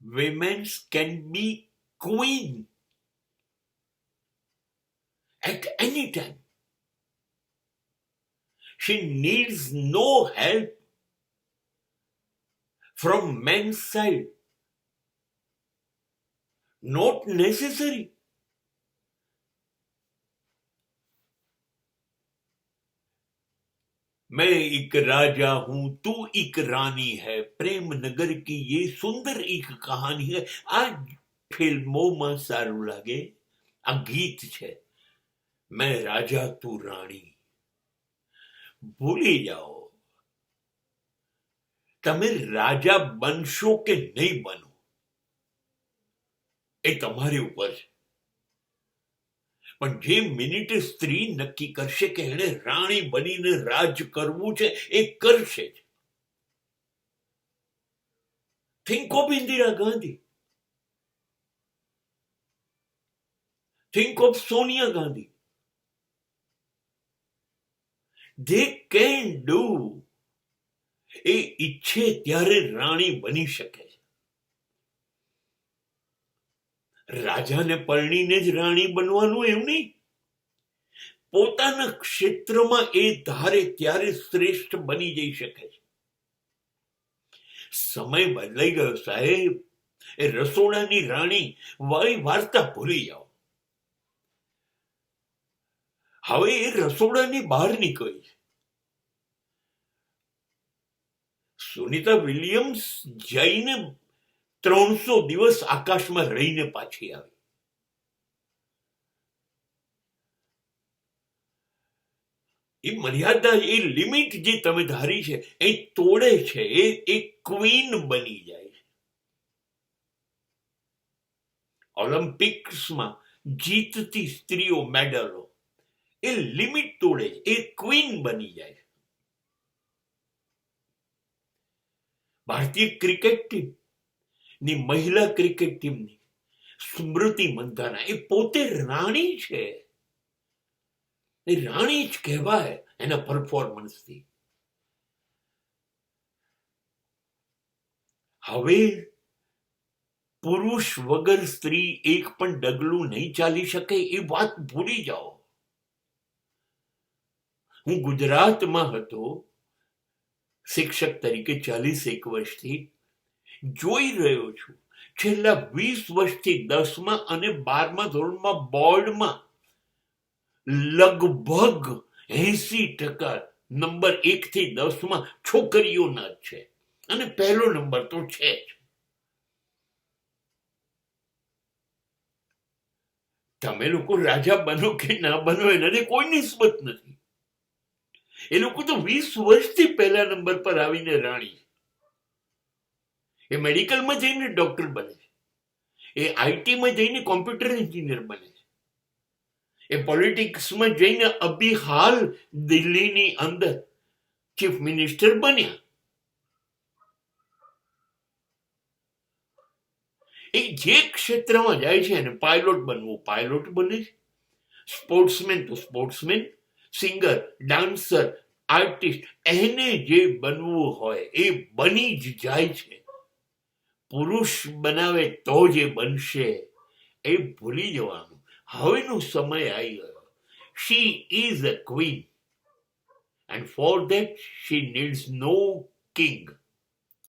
women can be queen at any time. She needs no help from men's side. Not necessary. मैं एक राजा हूं, तू एक रानी है, प्रेम नगर की ये सुंदर एक कहानी है. આ ફિલ્મોમાં સારું લાગે. આ ગીત છે. मैं राजा तू रानी. ભૂલી જાઓ. તમે રાજા બનશો કે નહીં બનો એ તમારી ઉપર છે. પણ જે મિનિટે સ્ત્રી નક્કી કરશે કે એને રાણી બનીને રાજ કરવું છે એ કરશે જ. Think of Indira Gandhi. Think of Sonia Gandhi. they can do. એ ઈચ્છે ત્યારે રાણી બની શકે છે. રાજાને પરણીને જ રાણી બનવાનું એમ નહીં. પોતાના ક્ષેત્રમાં એ ધારે ત્યારે શ્રેષ્ઠ બની જઈ શકે છે. સમય બદલાઈ ગયો સાહેબ. એ રસોડાની રાણી વાળી વાર્તા ભૂલી જાઓ. હવે એ રસોડાની બહાર નીકળી છે. સુનિતા વિલિયમ્સ જઈને 300 દિવસ આકાશમાં રહીને પાછી આવી. એ મર્યાદા, એ લિમિટ જે તમે ધારી છે એ તોડે છે. એ ક્વીન બની જાય છે. ઓલિમ્પિક્સમાં જીતતી સ્ત્રીઓ મેડલો એ લિમિટ તોડે છે. એ ક્વીન બની જાય છે. ભારતીય ક્રિકેટ ટીમ ની મહિલા ક્રિકેટ ટીમની સ્મૃતિ મંધાના એ પોતે રાણી છે. એ રાણી જ કહેવાય એના પરફોર્મન્સથી. હવે પુરુષ વગર સ્ત્રી એક પણ ડગલું નહીં ચાલી શકે એ વાત ભૂલી જાઓ. હું ગુજરાતમાં હતો શિક્ષક તરીકે 41 વર્ષથી. જોઈ રહ્યો છું છેલ્લા 20 વર્ષથી 10મા અને 12મા ધોરણમાં બોર્ડમાં લગભગ 80% નંબર 1 થી 10માં છોકરીઓના જ છે. અને પહેલો નંબર તો છે જ. તમે લોકો રાજા બનો કે ના બનો એનાથી કોઈ નિસ્બત નથી. એ લોકો તો 20 વર્ષથી પહેલા નંબર પર આવીને રાણી. એ મેડિકલમાં જઈને ડોક્ટર બને છે. એ આઈટીમાં જઈને કોમ્પ્યુટર એન્જિનિયર બને છે. એ પોલિટિક્સમાં જઈને અભી હાલ દિલ્હીની અંદર ચીફ મિનિસ્ટર બન્યા. એ જે ક્ષેત્રમાં જાય છે એને પાયલોટ બનવું પાયલોટ બને છે. સ્પોર્ટ્સમેન તો સ્પોર્ટ્સમેન, સિંગર, ડાન્સર, આર્ટિસ્ટ, એને જે બનવું હોય એ બની જ જાય છે. પુરુષ બનાવે તો જે બનશે એ ભૂલી જવાનું. હવેનો સમય આવી ગયો. She is a queen and for that she needs no king.